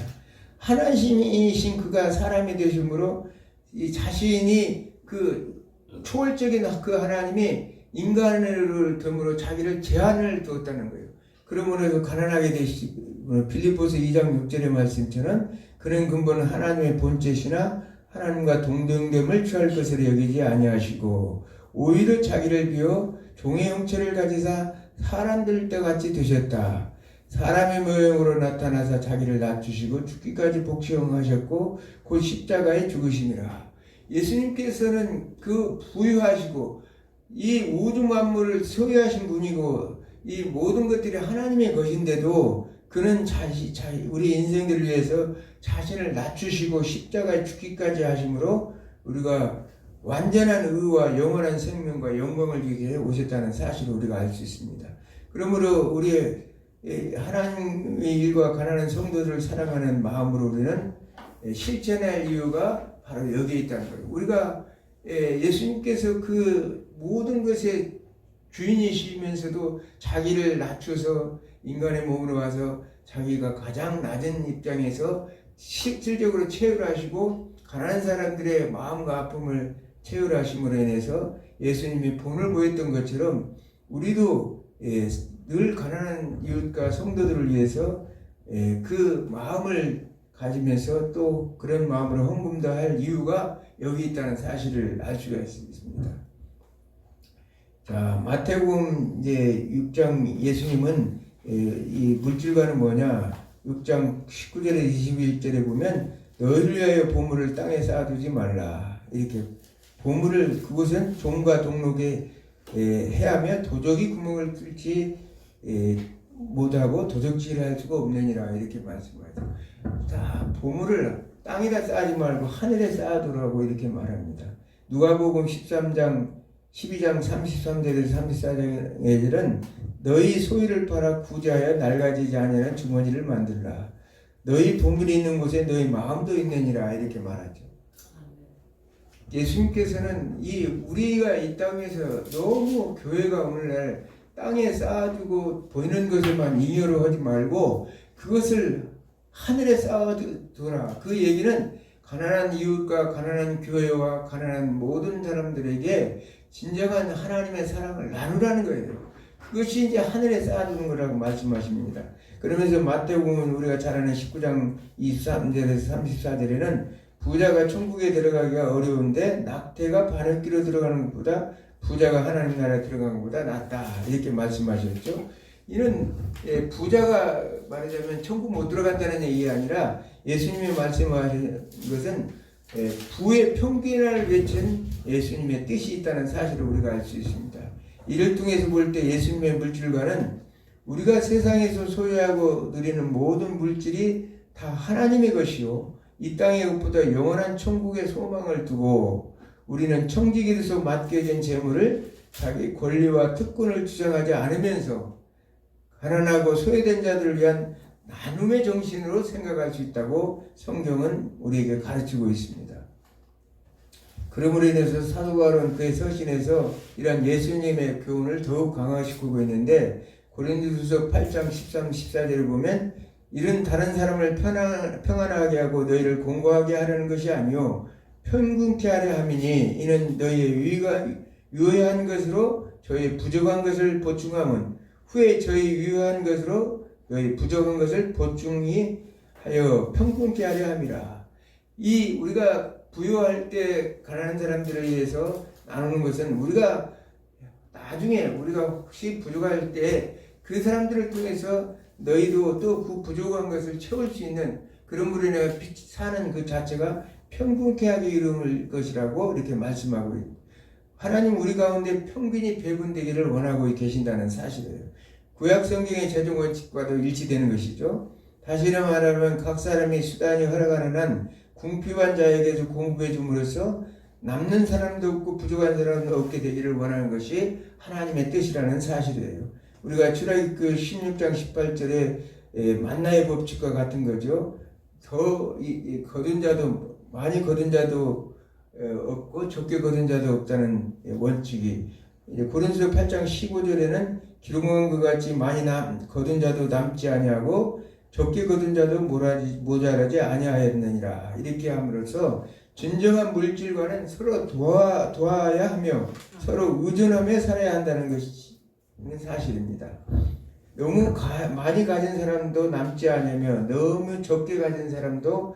하나님이신 그가 사람이 되심으로 이 자신이 그 초월적인 그 하나님이 인간을 덤으로 자기를 제한을 두었다는 거예요. 그러므로 가난하게 되시고 빌립보서 2장 6절의 말씀처럼 그런 근본은 하나님의 본체시나 하나님과 동등됨을 취할 것으로 여기지 아니하시고 오히려 자기를 비워 종의 형체를 가지사 사람들과 같이 되셨다. 사람의 모형으로 나타나서 자기를 낮추시고 죽기까지 복종하셨고 곧 십자가에 죽으심이라. 예수님께서는 그 부유하시고 이 우주 만물을 소유하신 분이고 이 모든 것들이 하나님의 것인데도 그는 우리 인생들을 위해서 자신을 낮추시고 십자가에 죽기까지 하심으로 우리가 완전한 의와 영원한 생명과 영광을 주기 위해 오셨다는 사실을 우리가 알 수 있습니다. 그러므로 우리의 하나님의 일과 가난한 성도들을 사랑하는 마음으로 우리는 실천할 이유가 바로 여기에 있다는 거예요. 우리가 예수님께서 그 모든 것의 주인이시면서도 자기를 낮춰서 인간의 몸으로 와서 자기가 가장 낮은 입장에서 실질적으로 체휼하시고 가난한 사람들의 마음과 아픔을 체휼하심으로 인해서 예수님이 본을 보였던 것처럼 우리도 늘 가난한 이웃과 성도들을 위해서 그 마음을 가지면서 또 그런 마음으로 헌금도 할 이유가 여기 있다는 사실을 알 수가 있습니다. 자, 마태복음 이제 6장 예수님은 이 물질과는 뭐냐? 6장 19절에 21절에 보면 너희를 위하여 보물을 땅에 쌓아두지 말라. 이렇게 보물을 그곳은 종과 동록에 해하며 도적이 구멍을 뚫지 못하고 도적질을 할 수가 없느니라 이렇게 말씀하죠. 자, 보물을 땅에다 쌓지 말고 하늘에 쌓아두라고 이렇게 말합니다. 누가복음 13장 12장 33절에서 34절에는 너희 소유를 팔아 구제하여 낡아지지 아니하는 주머니를 만들라. 너희 보물이 있는 곳에 너희 마음도 있느니라 이렇게 말하죠. 예수님께서는 우리가 이 땅에서 너무 교회가 오늘날 땅에 쌓아두고 보이는 것에만 잉여로 하지 말고 그것을 하늘에 쌓아두라. 그 얘기는 가난한 이웃과 가난한 교회와 가난한 모든 사람들에게 진정한 하나님의 사랑을 나누라는 거예요. 그것이 이제 하늘에 쌓아두는 거라고 말씀하십니다. 그러면서 마태복음 우리가 잘 아는 19장 23절에서 34절에는 부자가 천국에 들어가기가 어려운데 낙태가 바늘기로 들어가는 것보다 부자가 하나님 나라에 들어가는 것보다 낫다, 이렇게 말씀하셨죠. 이는 부자가 말하자면 천국 못 들어간다는 얘기가 아니라 예수님이 말씀하신 것은 부의 평균을 외친 예수님의 뜻이 있다는 사실을 우리가 알 수 있습니다. 이를 통해서 볼 때 예수님의 물질과는 우리가 세상에서 소유하고 누리는 모든 물질이 다 하나님의 것이요 이 땅의 것보다 영원한 천국의 소망을 두고 우리는 청지기로서 맡겨진 재물을 자기 권리와 특권을 주장하지 않으면서 가난하고 소외된 자들을 위한 나눔의 정신으로 생각할 수 있다고 성경은 우리에게 가르치고 있습니다. 그러므로 인해서 사도 바울은 그의 서신에서 이러한 예수님의 교훈을 더욱 강화시키고 있는데 고린도후서 8장 13, 14절을 보면 이는 다른 사람을 평안하게 하고 너희를 공고하게 하려는 것이 아니요 편궁케 하려 함이니 이는 너희의 유효한 것으로 저희 부족한 것을 보충함은 후에 저희 유효한 것으로 너희 부족한 것을 보충히 하여 편궁케 하려 함이라. 이 우리가 부유할 때 가난한 사람들을 위해서 나누는 것은 우리가 나중에 우리가 혹시 부족할 때 그 사람들을 통해서 너희도 또 그 부족한 것을 채울 수 있는 그런 분이 내가 사는 그 자체가 평균케 하게 이룰 것이라고 이렇게 말씀하고 있습니다. 하나님 우리 가운데 평균이 배분되기를 원하고 계신다는 사실이에요. 구약 성경의 재정 원칙과도 일치되는 것이죠. 다시 말하면 각 사람이 수단이 허락하는 한 궁핍한 자에게서 공급해 줌으로써 남는 사람도 없고 부족한 사람도 없게 되기를 원하는 것이 하나님의 뜻이라는 사실이에요. 우리가 출애굽기 16장 18절에 만나의 법칙과 같은 거죠. 더 거둔 자도 많이 거둔 자도 없고 적게 거둔 자도 없다는 원칙이 고린도서 8장 15절에는 기록한 것 같이 많이 거둔 자도 남지 아니하고 적게 거둔 자도 모자라지 아니하였느니라. 이렇게 함으로써 진정한 물질과는 서로 도와야 하며 서로 의존하며 살아야 한다는 것이 사실입니다. 너무 많이 가진 사람도 남지 않으며 너무 적게 가진 사람도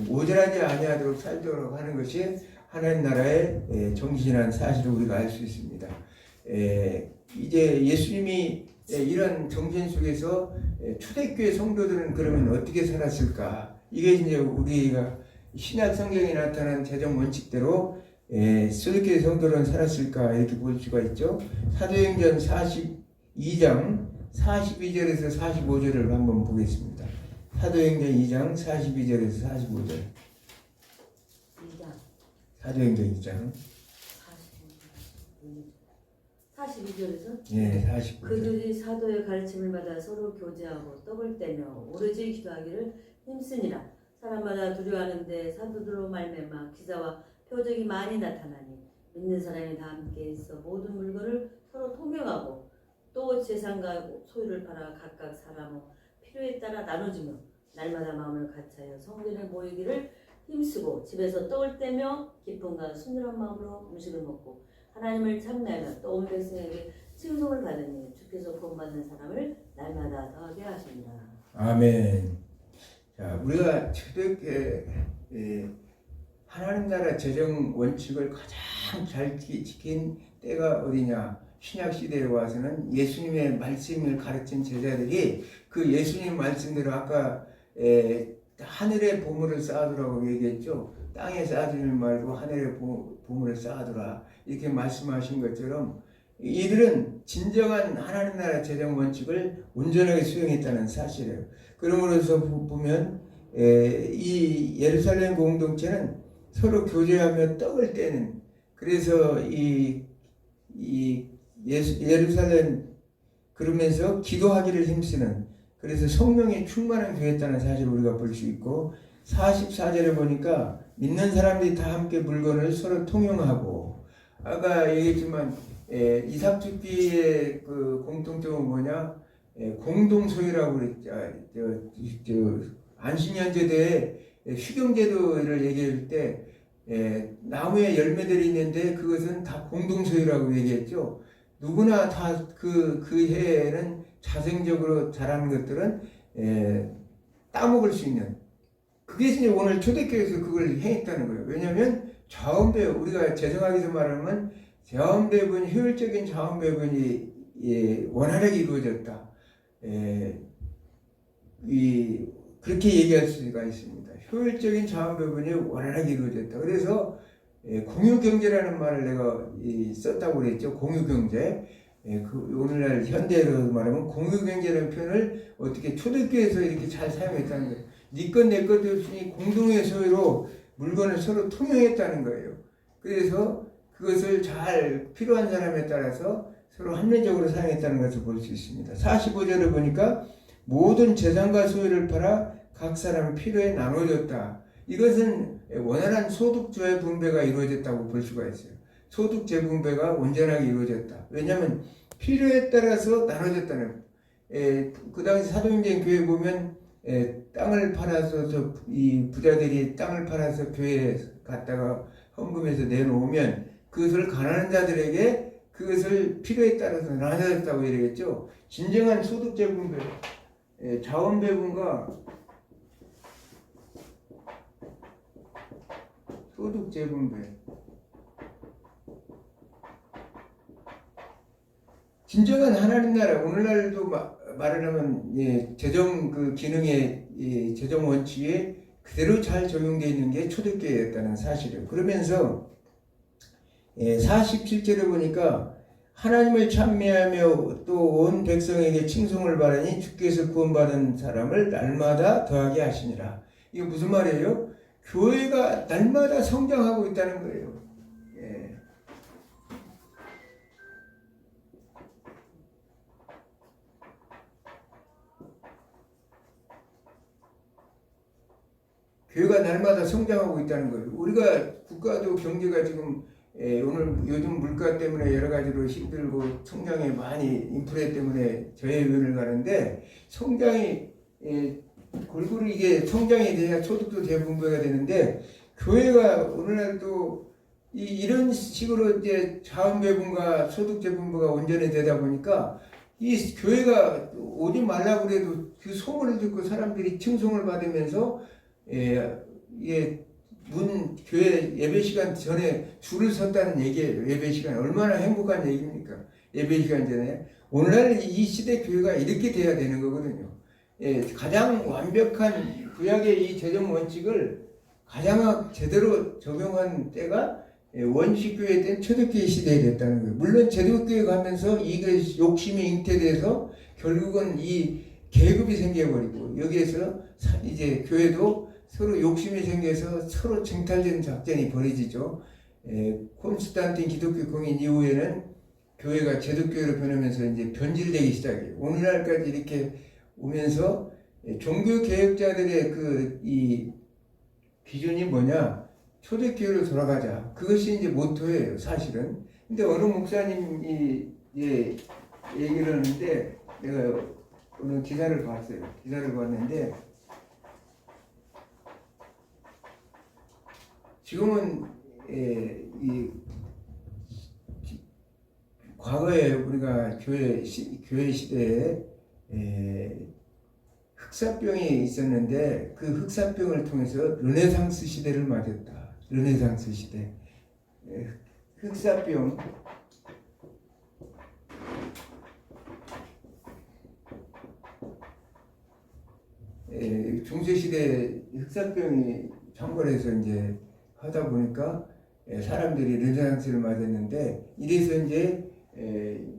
모자라지 아니하도록 살도록 하는 것이 하나님 나라의 정신이라는 사실을 우리가 알 수 있습니다. 이제 예수님이 이런 정신 속에서 초대교회 성도들은 그러면 어떻게 살았을까? 이게 이제 우리가 신약 성경에 나타난 재정 원칙대로 초대교회 성도들은 살았을까 이렇게 볼 수가 있죠. 사도행전 42장 42절에서 45절을 한번 보겠습니다. 사도행전 2장 42절에서 45절. 2장. 사도행전 2장. 42절에서? 예, 45절. 그들이 사도의 가르침을 받아 서로 교제하고 떡을 떼며 오로지 기도하기를 힘쓰니라. 사람마다 두려워하는데 사도들로 말미암아 기사와 표적이 많이 나타나니 믿는 사람이 다 함께 있어 모든 물건을 서로 통용하고 또 재산과 소유를 팔아 각각 사람의 필요에 따라 나눠주며 날마다 마음을 같이하여 성전에 모이기를 힘쓰고 집에서 떡을 떼며 기쁨과 순전한 마음으로 음식을 먹고 하나님을 찬미하며 또 온 백성에게 칭송을 받으니 주께서 구원받는 사람을 날마다 더하게 하시니라. 아멘. 자, 우리가 초대교회 하나님 나라 재정 원칙을 가장 잘 지킨 때가 어디냐? 신약 시대에 와서는 예수님의 말씀을 가르친 제자들이 그 예수님 말씀대로 아까 하늘에 보물을 쌓아두라고 얘기했죠. 땅에 쌓아두지 말고 하늘에 보물을 쌓아두라 이렇게 말씀하신 것처럼 이들은 진정한 하나님 나라 재정 원칙을 온전하게 수행했다는 사실이에요. 그러므로서 보면 이 예루살렘 공동체는 서로 교제하며 떡을 떼는, 그래서 이 예루살렘 그러면서 기도하기를 힘쓰는, 그래서 성령이 충만한 교회였다는 사실을 우리가 볼 수 있고, 44절에 보니까 믿는 사람들이 다 함께 물건을 서로 통용하고, 아까 얘기했지만 이삭 죽기의 그 공통점은 뭐냐? 공동 소유라고 그랬죠. 안식년제도에 휴경제도를 얘기할 때 나무에 열매들이 있는데 그것은 다 공동 소유라고 얘기했죠. 누구나 다 그 해에는 자생적으로 자라는 것들은 따먹을 수 있는, 그게 이제 오늘 초대교회에서 그걸 행했다는 거예요. 왜냐하면 자원배분, 우리가 재정학에서 말하면 자원배분, 효율적인 자원배분이 원활하게 이루어졌다. 그렇게 얘기할 수가 있습니다. 효율적인 자원배분이 원활하게 이루어졌다. 그래서 공유경제라는 말을 내가 썼다고 그랬죠. 공유경제. 오늘날 현대로 말하면 공유경제라는 표현을 어떻게 초대교회에서 이렇게 잘 사용했다는 거예요. 네 것 내 것 없이 공동의 소유로 물건을 서로 통용했다는 거예요. 그래서 그것을 잘 필요한 사람에 따라서 서로 합리적으로 사용했다는 것을 볼 수 있습니다. 45절을 보니까 모든 재산과 소유를 팔아 각 사람 필요에 나눠줬다. 이것은 원활한 소득 재분배가 이루어졌다고 볼 수가 있어요. 소득 재분배가 온전하게 이루어졌다. 왜냐하면 필요에 따라서 나눠졌다는 거예요. 그 당시 사도행전 교회 보면 땅을 팔아서 이 부자들이 땅을 팔아서 교회에 갔다가 헌금해서 내놓으면 그것을 가난한 자들에게 그것을 필요에 따라서 나눠졌다고 얘기했죠. 진정한 소득 재분배, 자원 배분과 소득 재분배. 진정한 하나님 나라, 오늘날도 말을 하면 재정 그 기능의 재정 원칙에 그대로 잘 적용되어 있는 게 초대교회였다는 사실을. 그러면서 47절에 보니까 하나님을 찬미하며 또 온 백성에게 칭송을 바라니 주께서 구원받은 사람을 날마다 더하게 하시니라. 이게 무슨 말이에요? 교회가 날마다 성장하고 있다는 거예요. 교회가 날마다 성장하고 있다는 거예요. 우리가 국가도 경제가 지금 오늘 요즘 물가 때문에 여러 가지로 힘들고 성장에 많이 인플레 때문에 저해율을 가는데 성장이 골고루 이게 성장이 돼야 소득도 재분배가 되는데 교회가 오늘날도 이런 식으로 이제 자원 배분과 소득 재분배가 온전히 되다 보니까 이 교회가 오지 말라고 그래도 그 소문을 듣고 사람들이 칭송을 받으면서 교회 예배 시간 전에 줄을 섰다는 얘기예요. 예배 시간 얼마나 행복한 얘기입니까? 예배 시간 전에. 오늘날 이 시대 교회가 이렇게 돼야 되는 거거든요. 가장 완벽한 구약의 이 재정 원칙을 가장 제대로 적용한 때가 원식교회 때 초대교회 시대에 됐다는 거예요. 물론 제도교회 가면서 이게 욕심이 잉태돼서 결국은 이 계급이 생겨버리고 여기에서 이제 교회도 서로 욕심이 생겨서 서로 쟁탈되는 작전이 벌어지죠. 콘스탄틴 기독교 공인 이후에는 교회가 제도교회로 변하면서 이제 변질되기 시작해요. 오늘날까지 이렇게 오면서 종교 개혁자들의 이 기준이 뭐냐? 초대교회로 돌아가자. 그것이 이제 모토예요, 사실은. 근데 어느 목사님이 얘기를 하는데 내가 오늘 기사를 봤어요. 기사를 봤는데 지금은 과거에 우리가 교회 시대에 흑사병이 있었는데 그 흑사병을 통해서 르네상스 시대를 맞았다. 르네상스 시대. 흑사병. 중세시대 흑사병이 창궐해서 이제 하다 보니까 사람들이 르네상스를 맞았는데 이래서 이제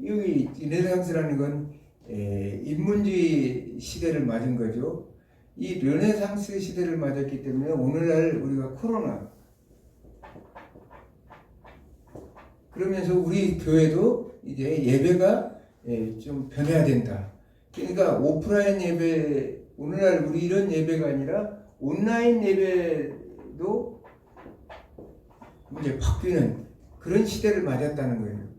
여기 르네상스라는 건 인문주의 시대를 맞은 거죠. 이 르네상스 시대를 맞았기 때문에 오늘날 우리가 코로나 그러면서 우리 교회도 이제 예배가 좀 변해야 된다. 그러니까 오프라인 예배 오늘날 우리 이런 예배가 아니라 온라인 예배도 이제 바뀌는 그런 시대를 맞았다는 거예요.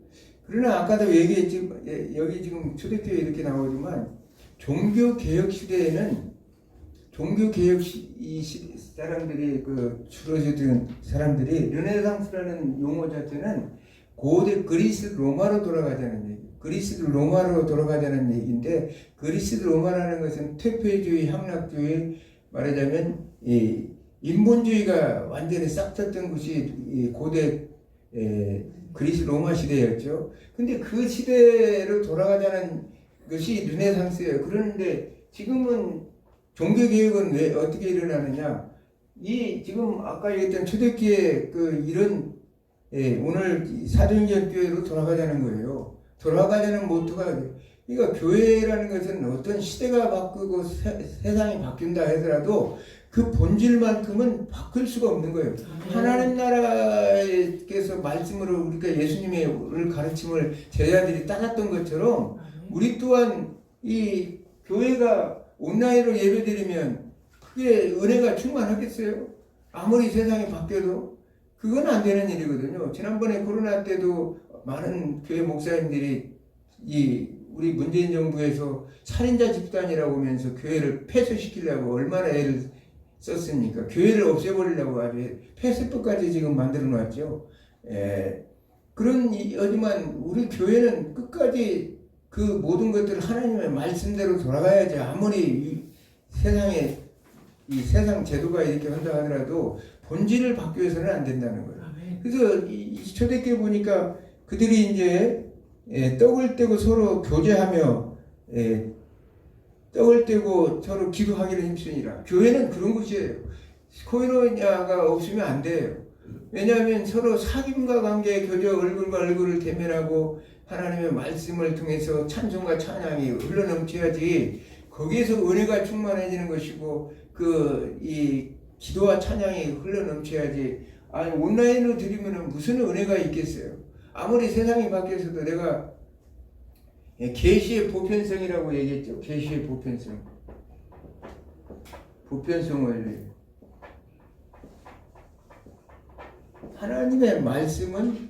그러나 아까도 얘기했지 여기 지금 초대교회 이렇게 나오지만 종교 개혁 시대에는 종교 개혁 사람들이 그 주로주던 사람들이 르네상스라는 용어 자체는 고대 그리스 로마로 돌아가자는 얘기. 그리스 로마로 돌아가자는 얘기인데 그리스 로마라는 것은 퇴폐주의, 향락주의 말하자면 이 인본주의가 완전히 싹 텄던 곳이 이 고대 그리스 로마 시대였죠. 근데 그 시대로 돌아가자는 것이 르네상스예요. 그런데 지금은 종교개혁은 왜 어떻게 일어나느냐? 이 지금 아까 얘기했던 초대교회 그 이런 오늘 사도행전 교회로 돌아가자는 거예요. 돌아가자는 모토가 그러니까 교회라는 것은 어떤 시대가 바뀌고 세상이 바뀐다 하더라도 그 본질만큼은 바꿀 수가 없는 거예요. 하나님 나라에서 말씀으로 우리가 예수님의 가르침을 제자들이 따랐던 것처럼 우리 또한 이 교회가 온라인으로 예배드리면 그게 은혜가 충만하겠어요? 아무리 세상이 바뀌어도 그건 안 되는 일이거든요. 지난번에 코로나 때도 많은 교회 목사님들이 우리 문재인 정부에서 살인자 집단이라고 하면서 교회를 폐쇄시키려고 얼마나 애를 썼습니까? 교회를 없애버리려고 아주 폐쇄법까지 지금 만들어 놨죠. 하지만 우리 교회는 끝까지 그 모든 것들을 하나님의 말씀대로 돌아가야지. 아무리 이 세상 제도가 이렇게 한다 하더라도 본질을 바뀌어서는 안 된다는 거예요. 그래서 이 초대교회 보니까 그들이 이제 떡을 떼고 서로 교제하며 떡을 떼고 서로 기도하기를 힘쓰니라. 교회는 그런 곳이에요. 코로나가 없으면 안 돼요. 왜냐하면 서로 사귐과 관계에 교제 얼굴과 얼굴을 대면하고 하나님의 말씀을 통해서 찬송과 찬양이 흘러넘쳐야지 거기에서 은혜가 충만해지는 것이고 이 기도와 찬양이 흘러넘쳐야지. 아니 온라인으로 드리면 무슨 은혜가 있겠어요. 아무리 세상이 바뀌어서도 내가 계시의 보편성이라고 얘기했죠. 계시의 보편성. 보편성 원리. 하나님의 말씀은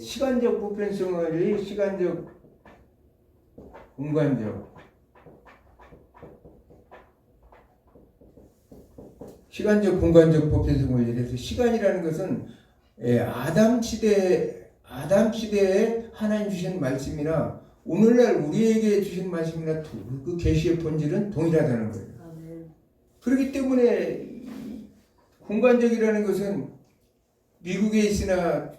시간적 보편성 원리, 시간적 공간적. 시간적 공간적 보편성 원리에서 시간이라는 것은 아담 시대에 하나님 주신 말씀이나 오늘날 우리에게 주신 말씀이나 그 계시의 본질은 동일하다는 거예요. 그렇기 때문에 공간적이라는 것은 미국에 있으나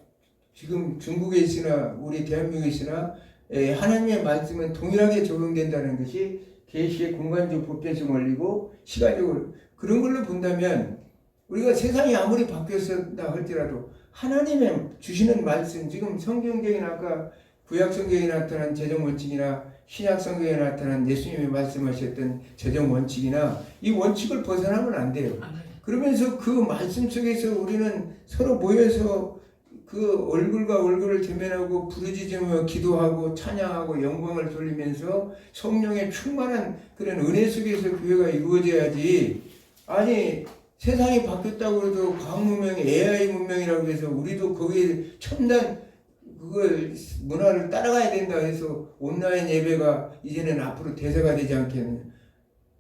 지금 중국에 있으나 우리 대한민국에 있으나 하나님의 말씀은 동일하게 적용된다는 것이 계시의 공간적 보편성 원리고 시간적으로 그런 걸로 본다면 우리가 세상이 아무리 바뀌었다 할지라도 하나님의 주시는 말씀 지금 성경적인 아까 구약 성경에 나타난 재정 원칙이나 신약 성경에 나타난 예수님이 말씀하셨던 재정 원칙이나 이 원칙을 벗어나면 안 돼요. 그러면서 그 말씀 속에서 우리는 서로 모여서 그 얼굴과 얼굴을 대면하고 부르짖으며 기도하고 찬양하고 영광을 돌리면서 성령의 충만한 그런 은혜 속에서 교회가 이루어져야지. 아니 세상이 바뀌었다고 해도 과학 문명이 AI 문명이라고 해서 우리도 거기에 첨단 그걸 문화를 따라가야 된다 해서 온라인 예배가 이제는 앞으로 대세가 되지 않겠느냐.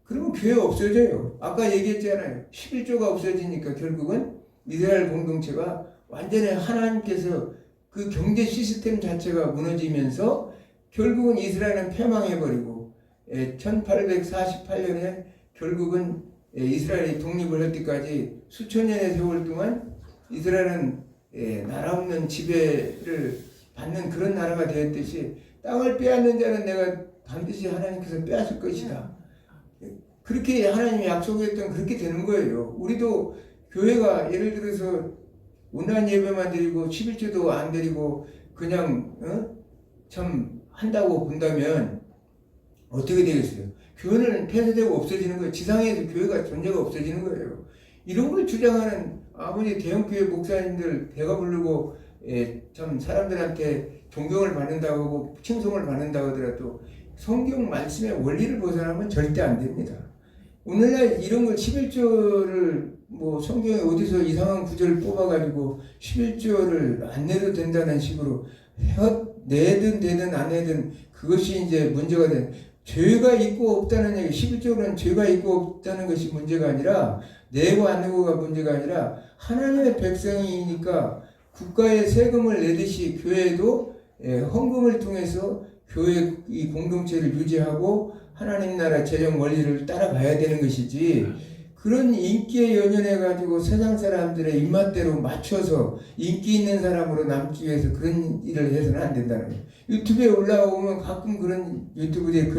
그러면 교회 없어져요. 아까 얘기했잖아요. 11조가 없어지니까 결국은 이스라엘 공동체가 완전히 하나님께서 그 경제 시스템 자체가 무너지면서 결국은 이스라엘은 패망해버리고 1848년에 결국은 이스라엘이 독립을 할 때까지 수천 년의 세월 동안 이스라엘은 나라 없는 지배를 받는 그런 나라가 되었듯이 땅을 빼앗는 자는 내가 반드시 하나님께서 빼앗을 것이다. 그렇게 하나님이 약속했던 그렇게 되는 거예요. 우리도 교회가 예를 들어서 온라인 예배만 드리고 11조도 안 드리고 그냥 참 한다고 본다면 어떻게 되겠어요? 교회는 폐쇄되고 없어지는 거예요. 지상에서 교회가 존재가 없어지는 거예요. 이런 걸 주장하는 아버지 대형교회 목사님들 배가 부르고 참 사람들한테 존경을 받는다고 하고 칭송을 받는다고 하더라도 성경 말씀의 원리를 벗어나면 절대 안 됩니다. 오늘날 이런 걸 11조를 뭐 성경에 어디서 이상한 구절을 뽑아가지고 11조를 안 내도 된다는 식으로 내든 되든 안 내든 그것이 이제 문제가 된 죄가 있고 없다는 얘기, 11조로는 죄가 있고 없다는 것이 문제가 아니라 내고 안 내고가 문제가 아니라 하나님의 백성이니까 국가에 세금을 내듯이 교회도 헌금을 통해서 교회 이 공동체를 유지하고 하나님 나라 재정 원리를 따라가야 되는 것이지, 그런 인기에 연연해 가지고 세상 사람들의 입맛대로 맞춰서 인기 있는 사람으로 남기 위해서 그런 일을 해서는 안 된다는 거예요. 유튜브에 올라오면 가끔 그런 유튜브에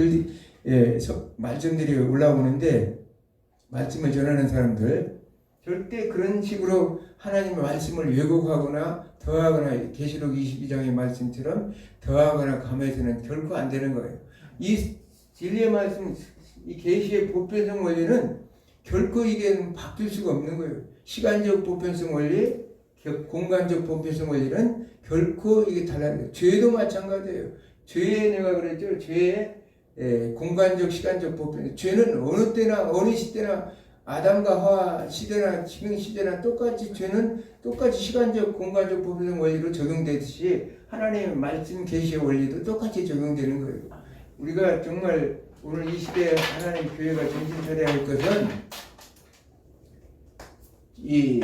말씀들이 올라오는데, 말씀을 전하는 사람들 절대 그런 식으로 하나님의 말씀을 왜곡하거나 더하거나 계시록 22장의 말씀처럼 더하거나 감해서는 결코 안 되는 거예요. 이 진리의 말씀, 이 계시의 보편성 원리는 결코 이게 바뀔 수가 없는 거예요. 시간적 보편성 원리, 공간적 보편성 원리는 결코 이게 달라요. 죄도 마찬가지예요. 죄에 내가 그랬죠. 죄의 공간적, 시간적 보편. 죄는 어느 때나 어느 시대나 아담과 하와 시대나 지금 시대나 똑같이 죄는 똑같이 시간적, 공간적 보편성 원리로 적용되듯이 하나님의 말씀 계시의 원리도 똑같이 적용되는 거예요. 우리가 정말 오늘 이 시대에 하나님 교회가 정신 차려야 할 것은 이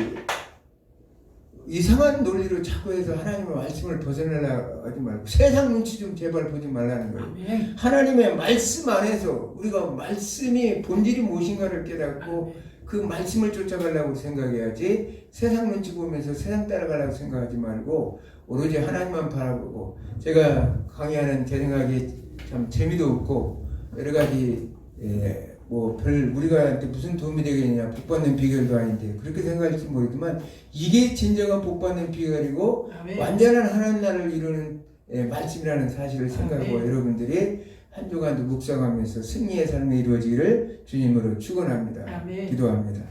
이상한 논리로 자꾸 해서 하나님의 말씀을 벗어나려고 하지 말고 세상 눈치 좀 제발 보지 말라는 거예요. 아멘. 하나님의 말씀 안에서 우리가 말씀이 본질이 무엇인가를 깨닫고 그 말씀을 쫓아가려고 생각해야지, 세상 눈치 보면서 세상 따라가려고 생각하지 말고 오로지 하나님만 바라보고. 제가 강의하는 제 생각이 참 재미도 없고 여러 가지 우리가 무슨 도움이 되겠냐, 복받는 비결도 아닌데 그렇게 생각할지 모르지만 이게 진정한 복받는 비결이고 아멘. 완전한 하나님 나라를 이루는 말씀이라는 사실을 생각하고 아멘. 여러분들이 한 주간도 묵상하면서 승리의 삶이 이루어지기를 주님으로 축원합니다. 아멘. 기도합니다.